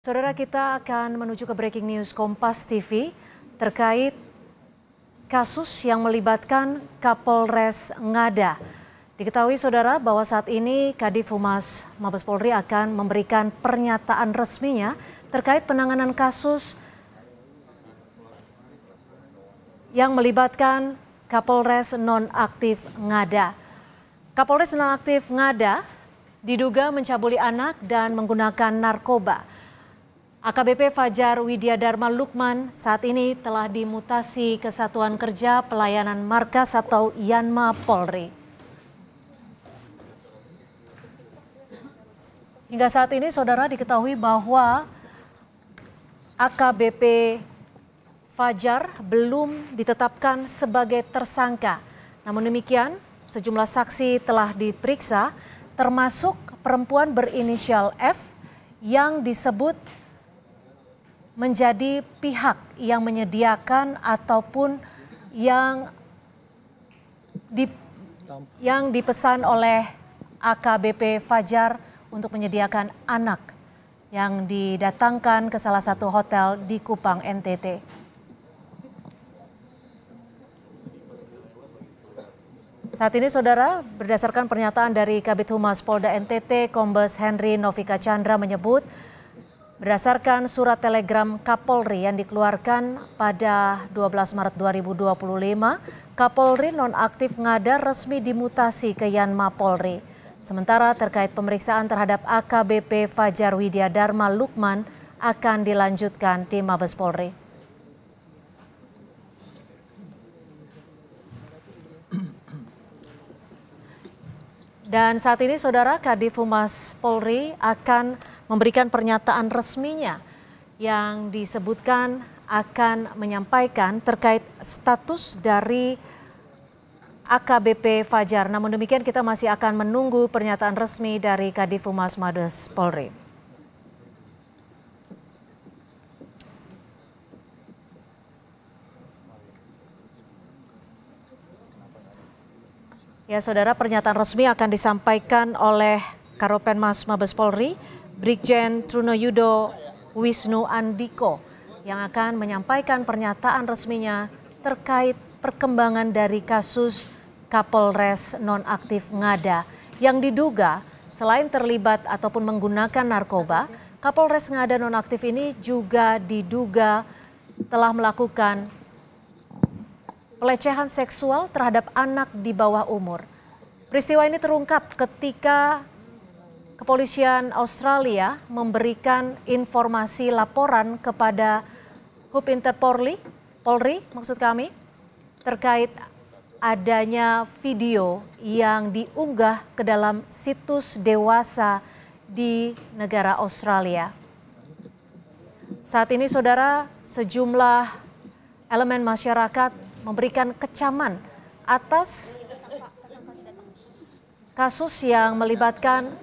Saudara, kita akan menuju ke breaking news Kompas TV terkait kasus yang melibatkan Kapolres Ngada. Diketahui saudara bahwa saat ini Kadif Humas Mabes Polri akan memberikan pernyataan resminya terkait penanganan kasus yang melibatkan Kapolres nonaktif Ngada. Kapolres nonaktif Ngada diduga mencabuli anak dan menggunakan narkoba. AKBP Fajar Widyadharma Lukman saat ini telah dimutasi ke Satuan Kerja Pelayanan Markas atau Yanma Polri. Hingga saat ini saudara diketahui bahwa AKBP Fajar belum ditetapkan sebagai tersangka. Namun demikian sejumlah saksi telah diperiksa termasuk perempuan berinisial F yang disebut menjadi pihak yang menyediakan ataupun yang dipesan oleh AKBP Fajar untuk menyediakan anak yang didatangkan ke salah satu hotel di Kupang, NTT. Saat ini saudara, berdasarkan pernyataan dari Kabid Humas Polda NTT, Kombes Henry Novika Chandra menyebut berdasarkan surat telegram Kapolri yang dikeluarkan pada 12 Maret 2025, Kapolri nonaktif Ngada resmi dimutasi ke Yanma Polri. Sementara terkait pemeriksaan terhadap AKBP Fajar Widyadharma Lukman akan dilanjutkan tim Mabes Polri. Dan saat ini saudara, Kadif Humas Polri akan memberikan pernyataan resminya yang disebutkan akan menyampaikan terkait status dari AKBP Fajar. Namun demikian kita masih akan menunggu pernyataan resmi dari Kadif Humas Mabes Polri. Ya saudara, pernyataan resmi akan disampaikan oleh Karopenmas Mabes Polri, Brigjen Trunoyudo Wisnu Andiko, yang akan menyampaikan pernyataan resminya terkait perkembangan dari kasus Kapolres nonaktif Ngada yang diduga selain terlibat ataupun menggunakan narkoba, Kapolres Ngada nonaktif ini juga diduga telah melakukan pelecehan seksual terhadap anak di bawah umur. Peristiwa ini terungkap ketika kepolisian Australia memberikan informasi laporan kepada Hub Interpolri, terkait adanya video yang diunggah ke dalam situs dewasa di negara Australia. Saat ini saudara, sejumlah elemen masyarakat memberikan kecaman atas kasus yang melibatkan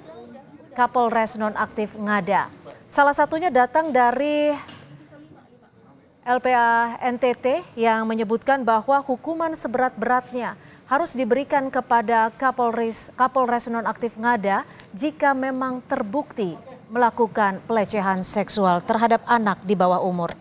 Kapolres nonaktif Ngada. Salah satunya datang dari LPA NTT yang menyebutkan bahwa hukuman seberat-beratnya harus diberikan kepada Kapolres nonaktif Ngada jika memang terbukti melakukan pelecehan seksual terhadap anak di bawah umur.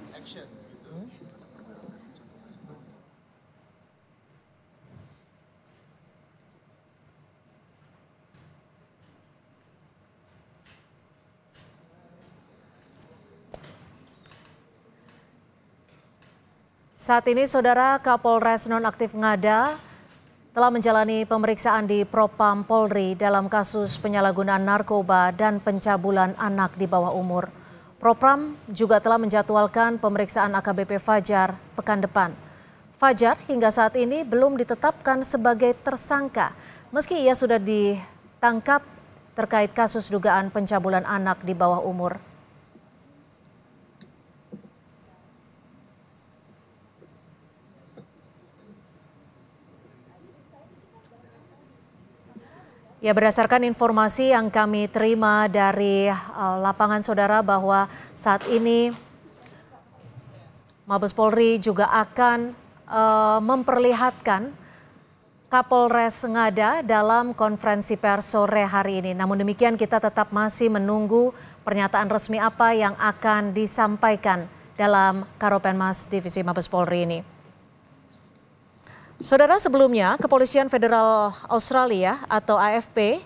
Saat ini saudara, Kapolres nonaktif Ngada telah menjalani pemeriksaan di Propam Polri dalam kasus penyalahgunaan narkoba dan pencabulan anak di bawah umur. Propam juga telah menjadwalkan pemeriksaan AKBP Fajar pekan depan. Fajar hingga saat ini belum ditetapkan sebagai tersangka meski ia sudah ditangkap terkait kasus dugaan pencabulan anak di bawah umur. Ya, berdasarkan informasi yang kami terima dari lapangan saudara bahwa saat ini Mabes Polri juga akan memperlihatkan Kapolres Ngada dalam konferensi pers sore hari ini. Namun demikian kita tetap masih menunggu pernyataan resmi apa yang akan disampaikan dalam Karopenmas Divisi Mabes Polri ini. Saudara, sebelumnya Kepolisian Federal Australia atau AFP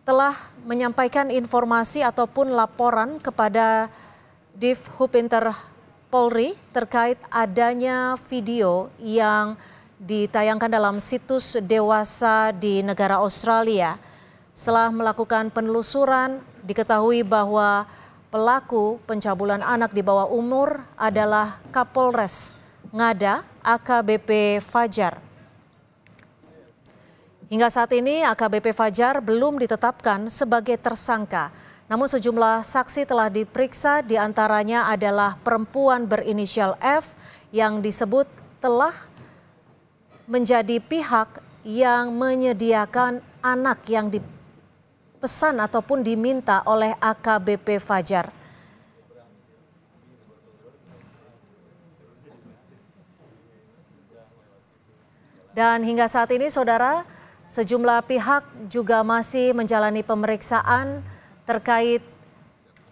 telah menyampaikan informasi ataupun laporan kepada Div Hupinter Polri terkait adanya video yang ditayangkan dalam situs dewasa di negara Australia. Setelah melakukan penelusuran, diketahui bahwa pelaku pencabulan anak di bawah umur adalah Kapolres Ngada AKBP Fajar. Hingga saat ini AKBP Fajar belum ditetapkan sebagai tersangka. Namun sejumlah saksi telah diperiksa, diantaranya adalah perempuan berinisial F yang disebut telah menjadi pihak yang menyediakan anak yang dipesan ataupun diminta oleh AKBP Fajar. Dan hingga saat ini, saudara, sejumlah pihak juga masih menjalani pemeriksaan terkait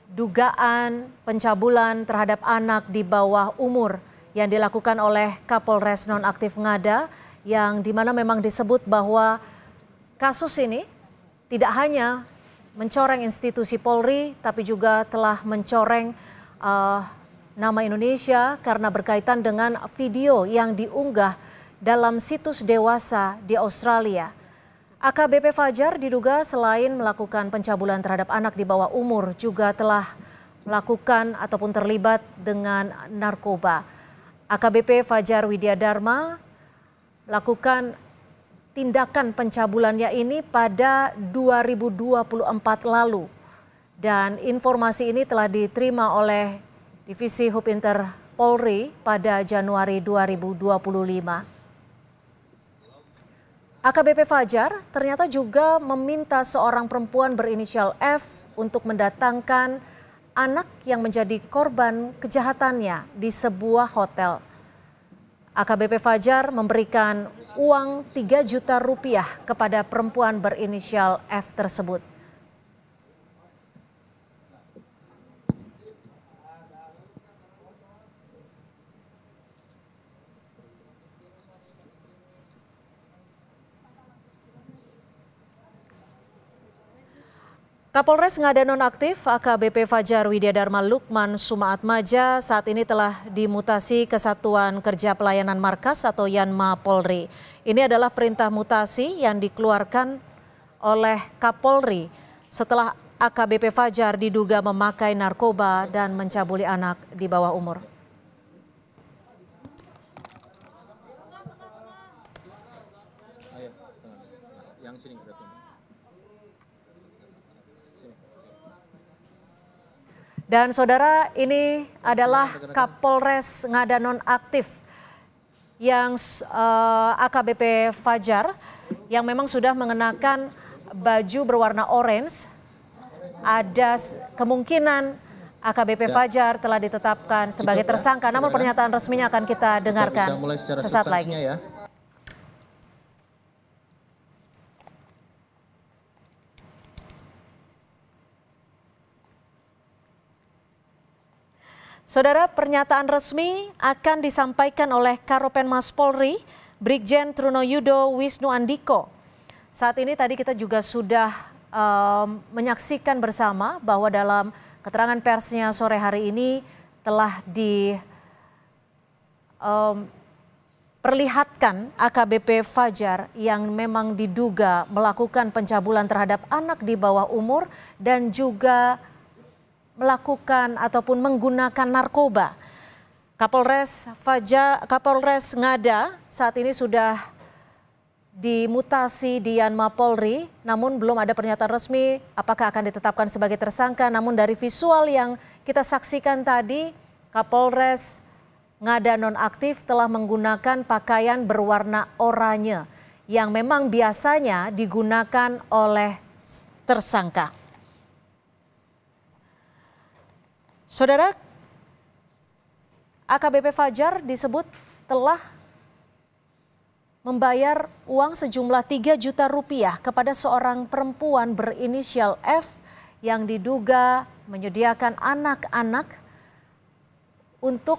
dugaan pencabulan terhadap anak di bawah umur yang dilakukan oleh Kapolres Nonaktif Ngada, yang dimana memang disebut bahwa kasus ini tidak hanya mencoreng institusi Polri, tapi juga telah mencoreng nama Indonesia karena berkaitan dengan video yang diunggah dalam situs dewasa di Australia. AKBP Fajar diduga selain melakukan pencabulan terhadap anak di bawah umur, juga telah melakukan ataupun terlibat dengan narkoba. AKBP Fajar Widya Dharma melakukan tindakan pencabulannya ini pada 2024 lalu. Dan informasi ini telah diterima oleh Divisi Hupinter Polri pada Januari 2025. AKBP Fajar ternyata juga meminta seorang perempuan berinisial F untuk mendatangkan anak yang menjadi korban kejahatannya di sebuah hotel. AKBP Fajar memberikan uang 3 juta rupiah kepada perempuan berinisial F tersebut. Kapolres Ngada Nonaktif AKBP Fajar Widya Dharma Lukman Sumaatmaja saat ini telah dimutasi ke Satuan Kerja Pelayanan Markas atau Yanma Polri. Ini adalah perintah mutasi yang dikeluarkan oleh Kapolri setelah AKBP Fajar diduga memakai narkoba dan mencabuli anak di bawah umur. Yang sini Dan saudara, ini adalah Kapolres Ngada Nonaktif yang AKBP Fajar yang memang sudah mengenakan baju berwarna orange. Ada kemungkinan AKBP Fajar telah ditetapkan sebagai tersangka, namun pernyataan resminya akan kita dengarkan sesaat lagi. Saudara, pernyataan resmi akan disampaikan oleh Karopenmas Polri, Brigjen Trunoyudo Wisnu Andiko. Saat ini tadi kita juga sudah menyaksikan bersama bahwa dalam keterangan persnya sore hari ini telah diperlihatkan AKBP Fajar yang memang diduga melakukan pencabulan terhadap anak di bawah umur dan juga melakukan ataupun menggunakan narkoba. Kapolres Ngada saat ini sudah dimutasi di Yanma Polri, namun belum ada pernyataan resmi apakah akan ditetapkan sebagai tersangka. Namun dari visual yang kita saksikan tadi, Kapolres Ngada Nonaktif telah menggunakan pakaian berwarna oranye yang memang biasanya digunakan oleh tersangka. Saudara, AKBP Fajar disebut telah membayar uang sejumlah 3 juta rupiah kepada seorang perempuan berinisial F yang diduga menyediakan anak-anak untuk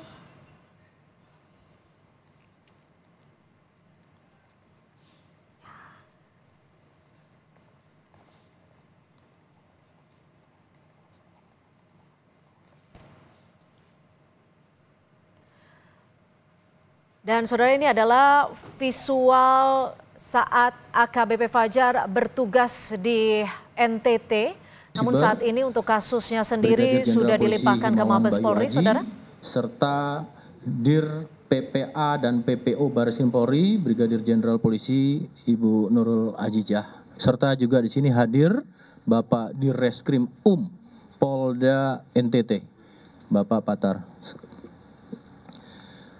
dan saudara, ini adalah visual saat AKBP Fajar bertugas di NTT. Namun saat ini untuk kasusnya sendiri sudah dilimpahkan ke Mabes Polri, saudara. Serta Dir PPA dan PPO Barreskrim Polri, Brigadir Jenderal Polisi Ibu Nurul Azizah. Serta juga di sini hadir Bapak Dirreskrim Polda NTT, Bapak Patar.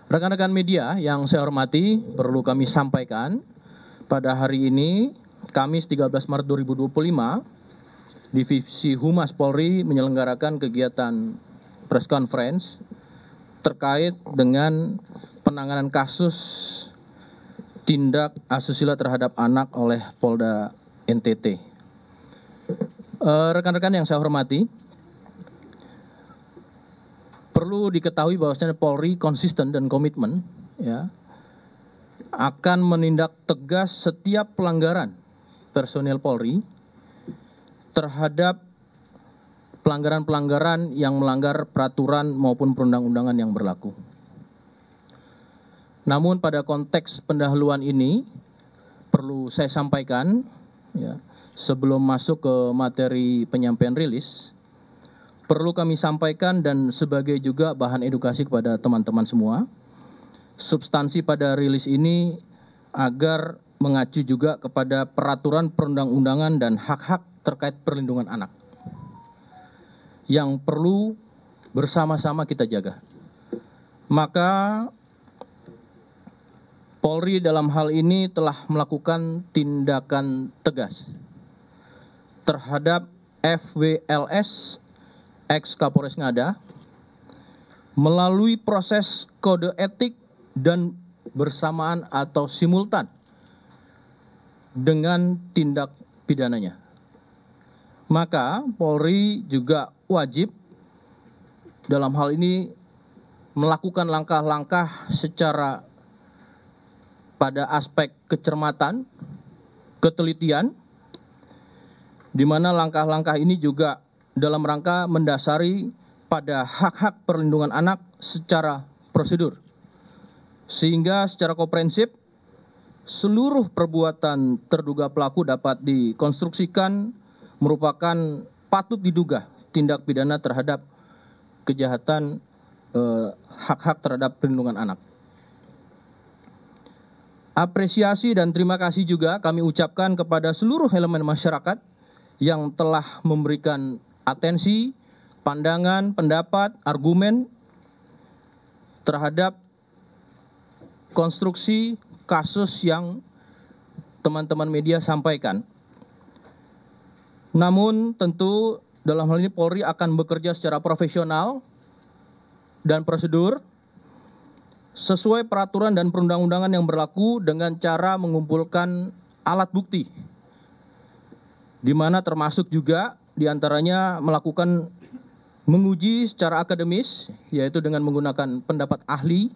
Rekan-rekan media yang saya hormati, perlu kami sampaikan pada hari ini, Kamis 13 Maret 2025, Divisi Humas Polri menyelenggarakan kegiatan press conference terkait dengan penanganan kasus tindak asusila terhadap anak oleh Polda NTT. Rekan-rekan yang saya hormati, perlu diketahui bahwasanya Polri konsisten dan komitmen ya akan menindak tegas setiap pelanggaran personil Polri terhadap pelanggaran-pelanggaran yang melanggar peraturan maupun perundang-undangan yang berlaku. Namun pada konteks pendahuluan ini perlu saya sampaikan ya, sebelum masuk ke materi penyampaian rilis, perlu kami sampaikan dan sebagai juga bahan edukasi kepada teman-teman semua, substansi pada rilis ini agar mengacu juga kepada peraturan perundang-undangan dan hak-hak terkait perlindungan anak yang perlu bersama-sama kita jaga. Maka Polri dalam hal ini telah melakukan tindakan tegas terhadap FWLS ex Kapolres Ngada melalui proses kode etik dan bersamaan atau simultan dengan tindak pidananya. Maka Polri juga wajib dalam hal ini melakukan langkah-langkah secara pada aspek kecermatan, ketelitian, di mana langkah-langkah ini juga dalam rangka mendasari pada hak-hak perlindungan anak secara prosedur. Sehingga secara komprehensif seluruh perbuatan terduga pelaku dapat dikonstruksikan merupakan patut diduga tindak pidana terhadap kejahatan hak-hak terhadap perlindungan anak. Apresiasi dan terima kasih juga kami ucapkan kepada seluruh elemen masyarakat yang telah memberikan atensi, pandangan, pendapat, argumen terhadap konstruksi kasus yang teman-teman media sampaikan. Namun tentu dalam hal ini Polri akan bekerja secara profesional dan prosedur sesuai peraturan dan perundang-undangan yang berlaku dengan cara mengumpulkan alat bukti, di mana termasuk juga diantaranya melakukan menguji secara akademis, yaitu dengan menggunakan pendapat ahli,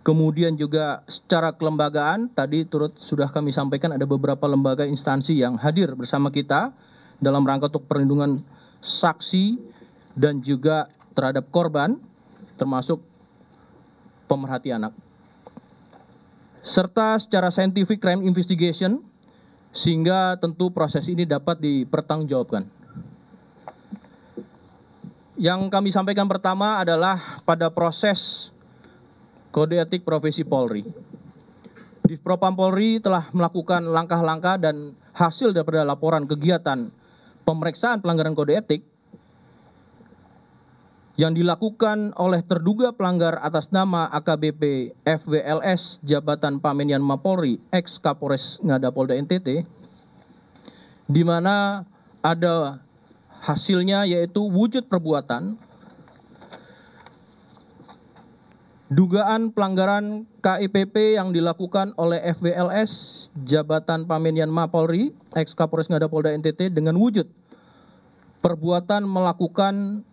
kemudian juga secara kelembagaan, tadi turut sudah kami sampaikan ada beberapa lembaga instansi yang hadir bersama kita dalam rangka untuk perlindungan saksi dan juga terhadap korban, termasuk pemerhati anak. Serta secara scientific crime investigation, sehingga tentu proses ini dapat dipertanggungjawabkan. Yang kami sampaikan pertama adalah pada proses kode etik profesi Polri. Divpropam Polri telah melakukan langkah-langkah dan hasil daripada laporan kegiatan pemeriksaan pelanggaran kode etik yang dilakukan oleh terduga pelanggar atas nama AKBP FWLS Jabatan Pamenian Mapolri ex Kapolres Ngada Polda NTT, di mana ada hasilnya yaitu wujud perbuatan dugaan pelanggaran KIPP yang dilakukan oleh FWLS Jabatan Pamenian Mapolri ex Kapolres Ngada Polda NTT dengan wujud perbuatan melakukan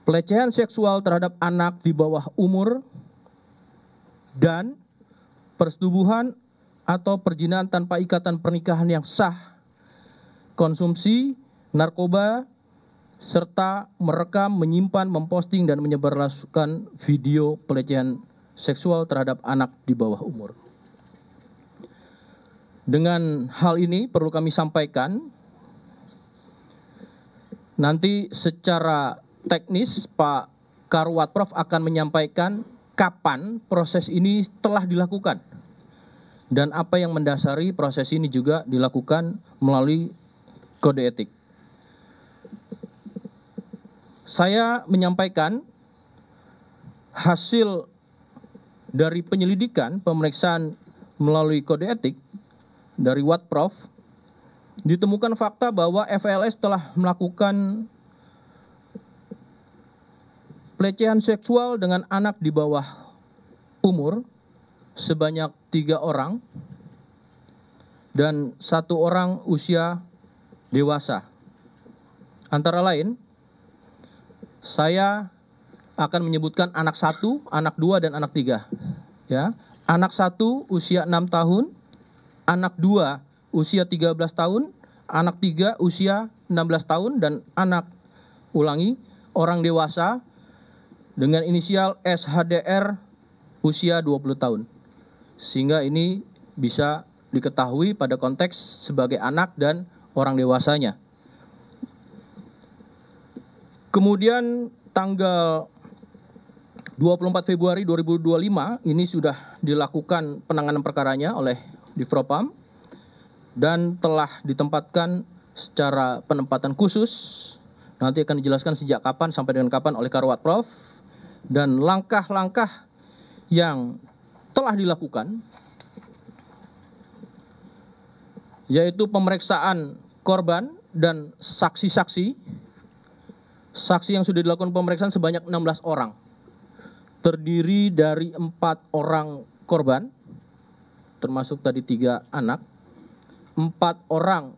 pelecehan seksual terhadap anak di bawah umur, dan persetubuhan atau perjinaan tanpa ikatan pernikahan yang sah, konsumsi narkoba, serta merekam, menyimpan, memposting, dan menyebarluaskan video pelecehan seksual terhadap anak di bawah umur. Dengan hal ini perlu kami sampaikan, nanti secara teknis Pak Karwat Prof akan menyampaikan kapan proses ini telah dilakukan dan apa yang mendasari proses ini juga dilakukan melalui kode etik. Saya menyampaikan hasil dari penyelidikan pemeriksaan melalui kode etik dari Watprof, ditemukan fakta bahwa FLS telah melakukan pelecehan seksual dengan anak di bawah umur sebanyak 3 orang dan 1 orang usia dewasa. Antara lain, saya akan menyebutkan anak 1, anak 2, dan anak 3. Ya, anak 1 usia 6 tahun, anak 2 usia 13 tahun, anak 3 usia 16 tahun, dan orang dewasa dengan inisial SHDR usia 20 tahun. Sehingga ini bisa diketahui pada konteks sebagai anak dan orang dewasanya. Kemudian tanggal 24 Februari 2025 ini sudah dilakukan penanganan perkaranya oleh Divpropam dan telah ditempatkan secara penempatan khusus. Nanti akan dijelaskan sejak kapan sampai dengan kapan oleh Karwat Prof, dan langkah-langkah yang telah dilakukan yaitu pemeriksaan korban dan saksi-saksi. Saksi yang sudah dilakukan pemeriksaan sebanyak 16 orang. Terdiri dari 4 orang korban, termasuk tadi 3 anak, 4 orang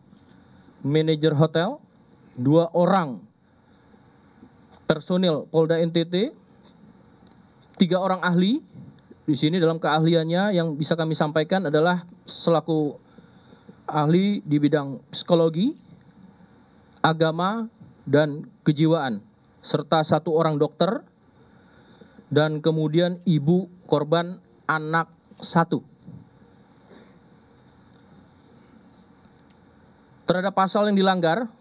manajer hotel, 2 orang personil Polda NTT, 3 orang ahli. Di sini dalam keahliannya yang bisa kami sampaikan adalah selaku ahli di bidang psikologi, agama, dan kejiwaan, serta 1 orang dokter, dan kemudian ibu korban anak 1. Terhadap pasal yang dilanggar,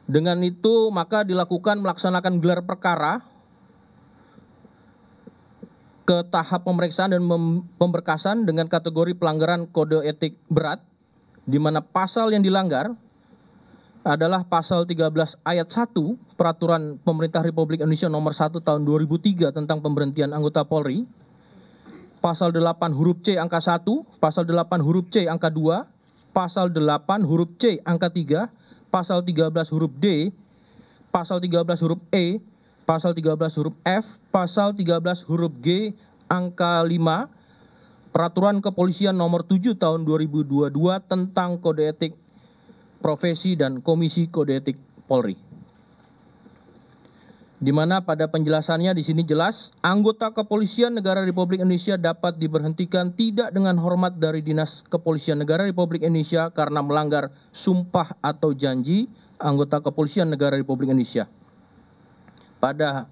dengan itu maka dilakukan melaksanakan gelar perkara ke tahap pemeriksaan dan pemberkasan dengan kategori pelanggaran kode etik berat, di mana pasal yang dilanggar adalah pasal 13 ayat 1 Peraturan Pemerintah Republik Indonesia nomor 1 tahun 2003 tentang pemberhentian anggota Polri, pasal 8 huruf C angka 1, pasal 8 huruf C angka 2, pasal 8 huruf C angka 3, pasal 13 huruf D, pasal 13 huruf E, pasal 13 huruf F, pasal 13 huruf G angka 5 Peraturan Kepolisian nomor 7 tahun 2022 tentang kode etik profesi dan Komisi Kode Etik Polri. Di mana pada penjelasannya di sini jelas, anggota Kepolisian Negara Republik Indonesia dapat diberhentikan tidak dengan hormat dari Dinas Kepolisian Negara Republik Indonesia karena melanggar sumpah atau janji anggota Kepolisian Negara Republik Indonesia. Pada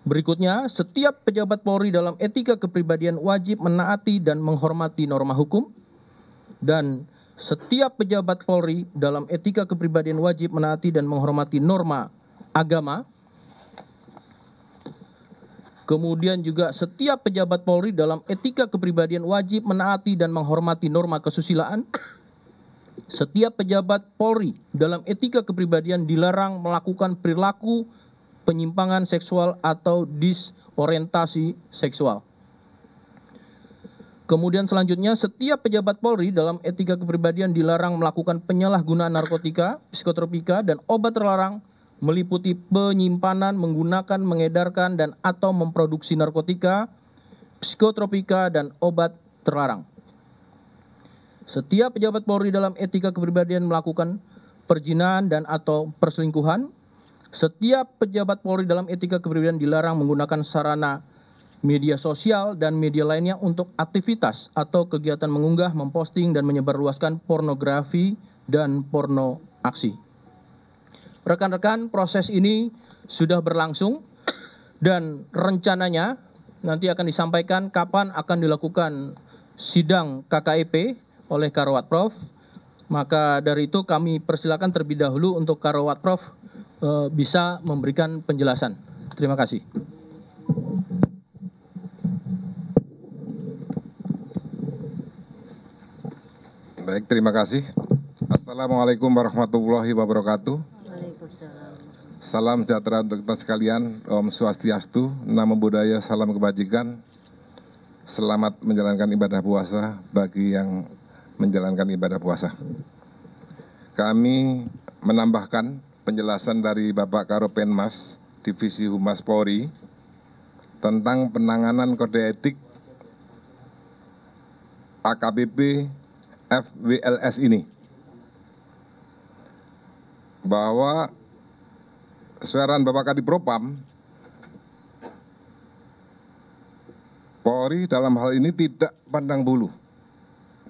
berikutnya, setiap pejabat Polri dalam etika kepribadian wajib menaati dan menghormati norma hukum, dan setiap pejabat Polri dalam etika kepribadian wajib menaati dan menghormati norma agama. Kemudian juga setiap pejabat Polri dalam etika kepribadian wajib menaati dan menghormati norma kesusilaan. Setiap pejabat Polri dalam etika kepribadian dilarang melakukan perilaku penyimpangan seksual atau disorientasi seksual. Kemudian selanjutnya, setiap pejabat Polri dalam etika kepribadian dilarang melakukan penyalahgunaan narkotika, psikotropika, dan obat terlarang meliputi penyimpanan, menggunakan, mengedarkan, dan atau memproduksi narkotika, psikotropika, dan obat terlarang. Setiap pejabat Polri dalam etika kepribadian melakukan perzinahan dan atau perselingkuhan. Setiap pejabat Polri dalam etika kepribadian dilarang menggunakan sarana media sosial dan media lainnya untuk aktivitas atau kegiatan mengunggah, memposting, dan menyebarluaskan pornografi dan porno aksi. Rekan-rekan, proses ini sudah berlangsung dan rencananya nanti akan disampaikan kapan akan dilakukan sidang KKEP oleh Karawat Prof. Maka dari itu kami persilakan terlebih dahulu untuk Karawat Prof bisa memberikan penjelasan. Terima kasih. Baik, terima kasih. Assalamualaikum warahmatullahi wabarakatuh. Salam sejahtera untuk kita sekalian. Om Swastiastu, Namo Buddhaya, salam kebajikan. Selamat menjalankan ibadah puasa bagi yang menjalankan ibadah puasa. Kami menambahkan penjelasan dari Bapak Karopenmas Divisi Humas Polri tentang penanganan kode etik AKBP FWLS ini, bahwa suaran Bapak Kadipropam, Polri dalam hal ini tidak pandang bulu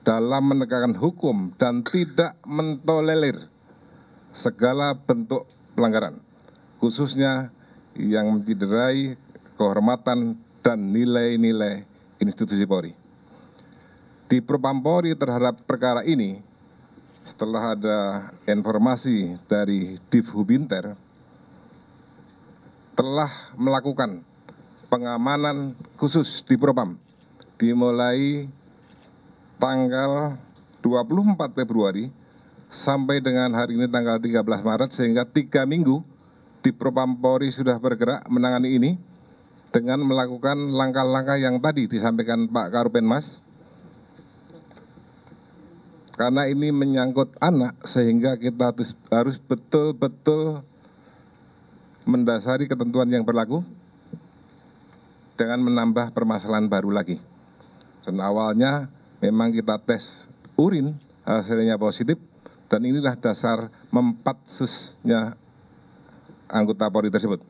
dalam menegakkan hukum dan tidak mentolerir segala bentuk pelanggaran, khususnya yang mencederai kehormatan dan nilai-nilai institusi Polri. Di Propam Polri terhadap perkara ini, setelah ada informasi dari Divhubinter, telah melakukan pengamanan khusus di Propam dimulai tanggal 24 Februari sampai dengan hari ini tanggal 13 Maret, sehingga 3 minggu di Propam Polri sudah bergerak menangani ini dengan melakukan langkah-langkah yang tadi disampaikan Pak Karopenmas. Karena ini menyangkut anak, sehingga kita harus betul-betul mendasari ketentuan yang berlaku dengan menambah permasalahan baru lagi. Dan awalnya memang kita tes urin, hasilnya positif, dan inilah dasar mempatsusnya anggota Polri tersebut.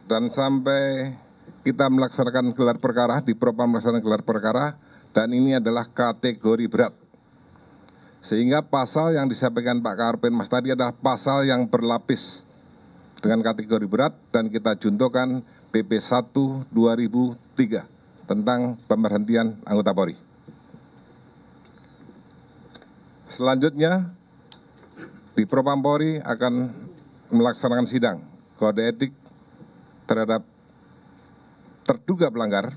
Dan sampai kita melaksanakan gelar perkara, di Propam melaksanakan gelar perkara, dan ini adalah kategori berat. Sehingga pasal yang disampaikan Pak Karopenmas tadi adalah pasal yang berlapis dengan kategori berat, dan kita juntokan PP 1/2003 tentang pemberhentian anggota Polri. Selanjutnya, di Propam Polri akan melaksanakan sidang kode etik terhadap terduga pelanggar,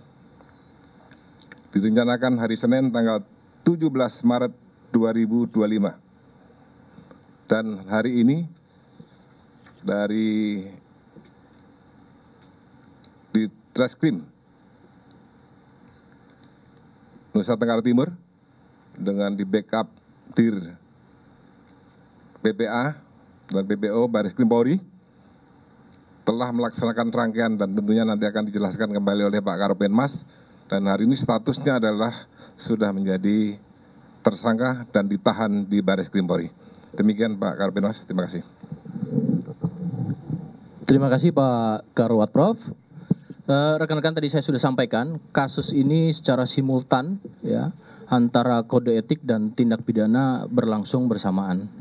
direncanakan hari Senin tanggal 17 Maret 2025. Dan hari ini dari di Treskrim Nusa Tenggara Timur dengan di backup Dir PPA dan PPO Bareskrim Polri telah melaksanakan rangkaian, dan tentunya nanti akan dijelaskan kembali oleh Pak Karopenmas. Dan hari ini statusnya adalah sudah menjadi tersangka dan ditahan di Bareskrim Polri. Demikian Pak Karopenmas, terima kasih. Terima kasih Pak Karawat Prof. Rekan-rekan, tadi saya sudah sampaikan kasus ini secara simultan ya, antara kode etik dan tindak pidana berlangsung bersamaan.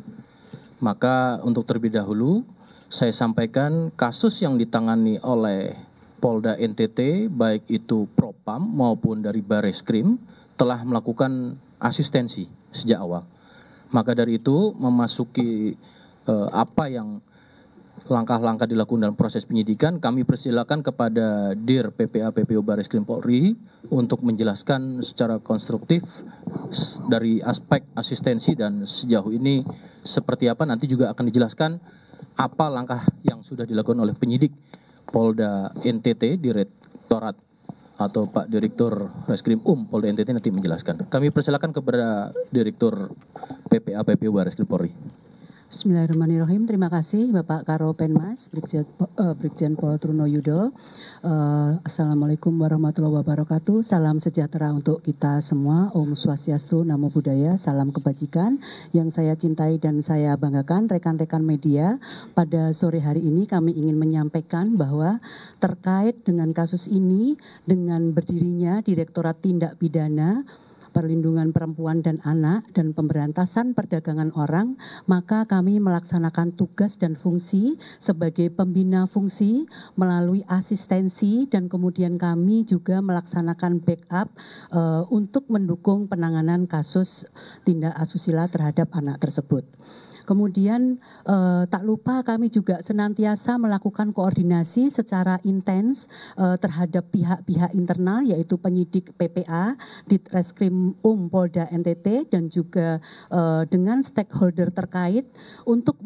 Maka untuk terlebih dahulu saya sampaikan kasus yang ditangani oleh Polda NTT, baik itu Propam maupun dari Bareskrim, telah melakukan asistensi sejak awal. Maka dari itu memasuki apa yang langkah-langkah dilakukan dalam proses penyidikan, kami persilakan kepada Dir PPA PPO Bareskrim Polri untuk menjelaskan secara konstruktif dari aspek asistensi dan sejauh ini seperti apa. Nanti juga akan dijelaskan apa langkah yang sudah dilakukan oleh penyidik Polda NTT, Direktorat atau Pak Direktur Reskrim Polda NTT nanti menjelaskan. Kami persilakan kepada Direktur PPA PPO Bareskrim Polri. Bismillahirrahmanirrahim. Terima kasih Bapak Karopenmas, Brigjen Pol Truno Yudo. Assalamualaikum warahmatullahi wabarakatuh. Salam sejahtera untuk kita semua. Om Swastiastu, Namo Buddhaya, salam kebajikan. Yang saya cintai dan saya banggakan rekan-rekan media, pada sore hari ini kami ingin menyampaikan bahwa terkait dengan kasus ini, dengan berdirinya Direktorat Tindak Pidana Perlindungan Perempuan dan Anak dan Pemberantasan Perdagangan Orang, maka kami melaksanakan tugas dan fungsi sebagai pembina fungsi melalui asistensi, dan kemudian kami juga melaksanakan backup untuk mendukung penanganan kasus tindak asusila terhadap anak tersebut. Kemudian tak lupa kami juga senantiasa melakukan koordinasi secara intens terhadap pihak-pihak internal, yaitu penyidik PPA, Ditreskrim Polda NTT, dan juga dengan stakeholder terkait untuk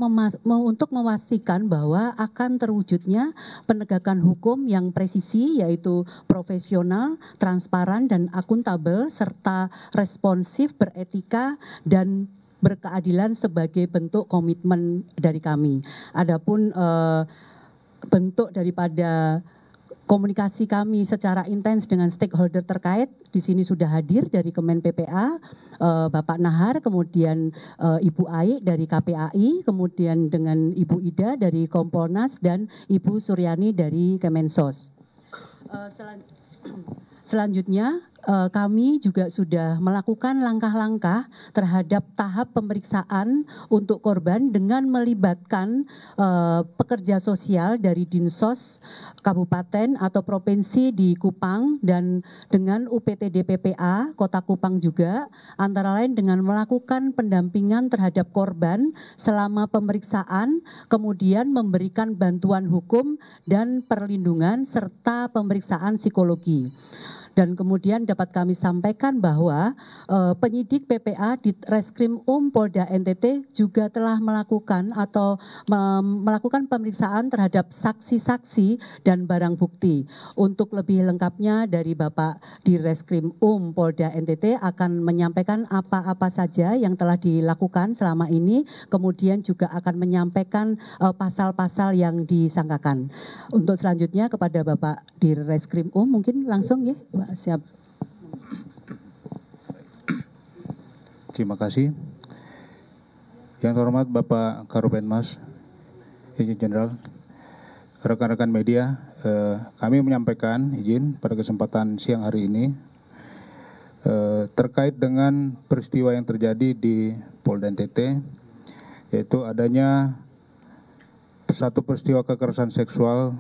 memastikan bahwa akan terwujudnya penegakan hukum yang presisi, yaitu profesional, transparan, dan akuntabel, serta responsif, beretika, dan berkeadilan sebagai bentuk komitmen dari kami. Adapun bentuk daripada komunikasi kami secara intens dengan stakeholder terkait, di sini sudah hadir dari Kemen PPA, Bapak Nahar, kemudian Ibu Ai dari KPAI, kemudian dengan Ibu Ida dari Kompolnas, dan Ibu Suryani dari Kemensos. Selanjutnya, kami juga sudah melakukan langkah-langkah terhadap tahap pemeriksaan untuk korban dengan melibatkan pekerja sosial dari Dinsos Kabupaten atau Provinsi di Kupang, dan dengan UPTD PPA Kota Kupang juga, antara lain dengan melakukan pendampingan terhadap korban selama pemeriksaan, kemudian memberikan bantuan hukum dan perlindungan serta pemeriksaan psikologi. Dan kemudian dapat kami sampaikan bahwa penyidik PPA Ditreskrim Polda NTT juga telah melakukan melakukan pemeriksaan terhadap saksi-saksi dan barang bukti. Untuk lebih lengkapnya dari Bapak Ditreskrim Polda NTT akan menyampaikan apa-apa saja yang telah dilakukan selama ini, kemudian juga akan menyampaikan pasal-pasal yang disangkakan. Untuk selanjutnya kepada Bapak Ditreskrim mungkin langsung ya. Siap. Terima kasih. Yang terhormat Bapak Karopenmas, Izin Jenderal, rekan-rekan media, kami menyampaikan izin pada kesempatan siang hari ini terkait dengan peristiwa yang terjadi di Polda NTT, yaitu adanya satu peristiwa kekerasan seksual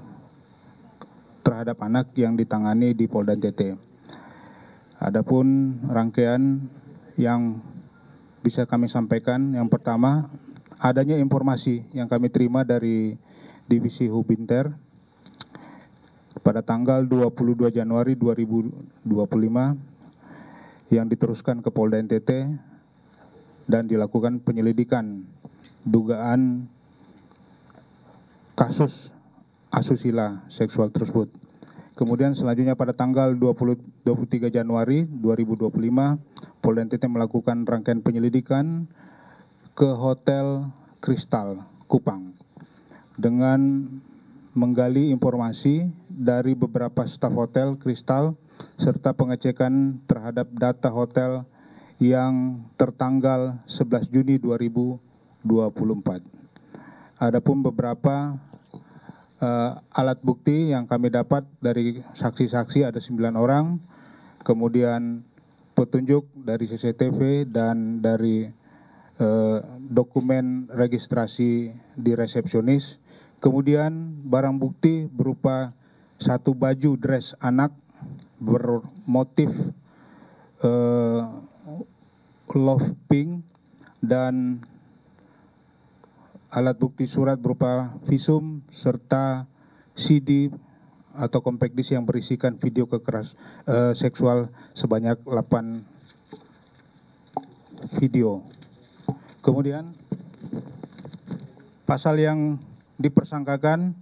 terhadap anak yang ditangani di Polda NTT. Adapun rangkaian yang bisa kami sampaikan, yang pertama, adanya informasi yang kami terima dari Divisi Hubinter pada tanggal 22 Januari 2025 yang diteruskan ke Polda NTT dan dilakukan penyelidikan dugaan kasus asusila seksual tersebut. Kemudian selanjutnya pada tanggal 23 Januari 2025, Polda NTT melakukan rangkaian penyelidikan ke Hotel Kristal Kupang dengan menggali informasi dari beberapa staf Hotel Kristal serta pengecekan terhadap data hotel yang tertanggal 11 Juni 2024. Adapun beberapa alat bukti yang kami dapat dari saksi-saksi ada 9 orang, kemudian petunjuk dari CCTV dan dari dokumen registrasi di resepsionis, kemudian barang bukti berupa satu baju dress anak bermotif love pink dan alat bukti surat berupa visum serta CD atau compact disc yang berisikan video seksual sebanyak 8 video. Kemudian pasal yang dipersangkakan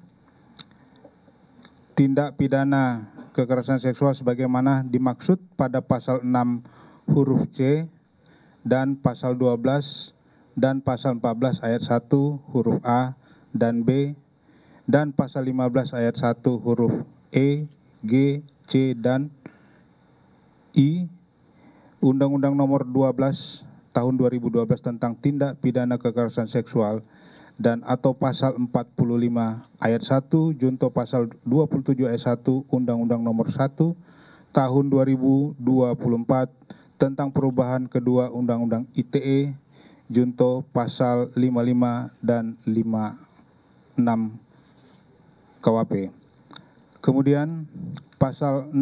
tindak pidana kekerasan seksual sebagaimana dimaksud pada pasal 6 huruf C dan pasal 12 dan pasal 14 ayat 1 huruf A dan B, dan pasal 15 ayat 1 huruf E, G, C, dan I, Undang-Undang Nomor 12 Tahun 2012 tentang Tindak Pidana Kekerasan Seksual, dan atau pasal 45 ayat 1 junto pasal 27 ayat 1 Undang-Undang Nomor 1 Tahun 2024 tentang perubahan kedua Undang-Undang ITE junto pasal 55 dan 56 KUHP. Kemudian pasal 6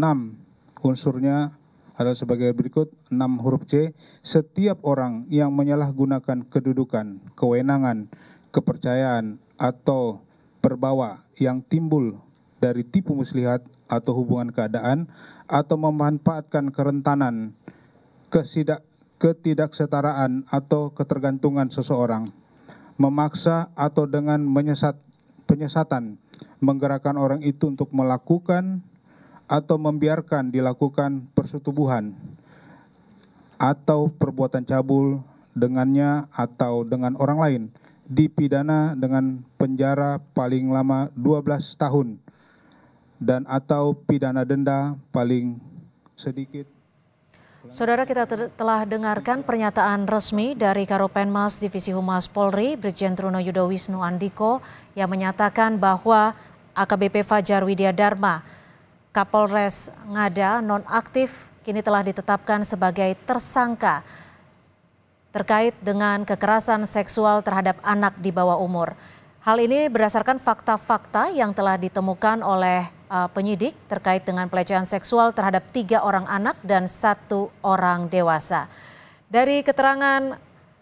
unsurnya adalah sebagai berikut. 6 huruf C, setiap orang yang menyalahgunakan kedudukan, kewenangan, kepercayaan, atau perbawa yang timbul dari tipu muslihat atau hubungan keadaan, atau memanfaatkan kerentanan, ketidaksetaraan atau ketergantungan seseorang, memaksa atau dengan penyesatan menggerakkan orang itu untuk melakukan atau membiarkan dilakukan persetubuhan atau perbuatan cabul dengannya atau dengan orang lain, dipidana dengan penjara paling lama 12 tahun dan atau pidana denda paling sedikit. Saudara, kita telah dengarkan pernyataan resmi dari Karopenmas Divisi Humas Polri, Brigjen Truno Yudo Wisnu Andiko, yang menyatakan bahwa AKBP Fajar Widya Dharma, Kapolres Ngada nonaktif, kini telah ditetapkan sebagai tersangka terkait dengan kekerasan seksual terhadap anak di bawah umur. Hal ini berdasarkan fakta-fakta yang telah ditemukan oleh penyidik terkait dengan pelecehan seksual terhadap 3 orang anak dan 1 orang dewasa. Dari keterangan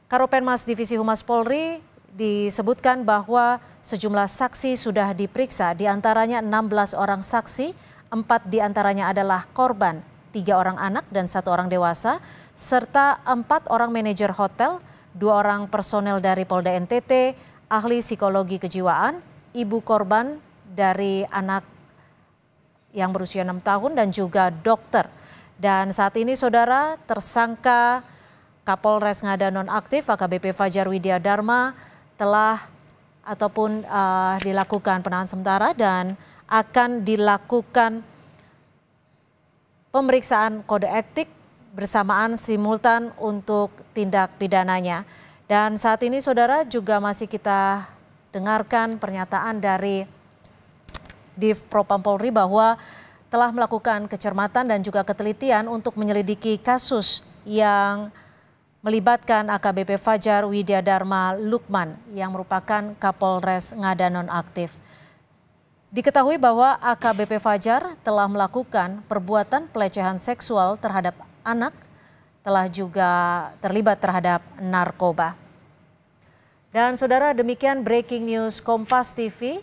Karopenmas Divisi Humas Polri disebutkan bahwa sejumlah saksi sudah diperiksa, diantaranya 16 orang saksi, 4 diantaranya adalah korban, 3 orang anak dan 1 orang dewasa, serta 4 orang manajer hotel, 2 orang personel dari Polda NTT, ahli psikologi kejiwaan, ibu korban dari anak yang berusia 6 tahun dan juga dokter. Dan saat ini saudara, tersangka Kapolres Ngada nonaktif AKBP Fajar Widya Dharma telah ataupun dilakukan penahanan sementara dan akan dilakukan pemeriksaan kode etik bersamaan simultan untuk tindak pidananya. Dan saat ini saudara juga masih kita dengarkan pernyataan dari Div Propam Polri bahwa telah melakukan kecermatan dan juga ketelitian untuk menyelidiki kasus yang melibatkan AKBP Fajar Widya Dharma Lukman yang merupakan Kapolres Ngada nonaktif. Diketahui bahwa AKBP Fajar telah melakukan perbuatan pelecehan seksual terhadap anak, telah juga terlibat terhadap narkoba. Dan saudara, demikian breaking news Kompas TV.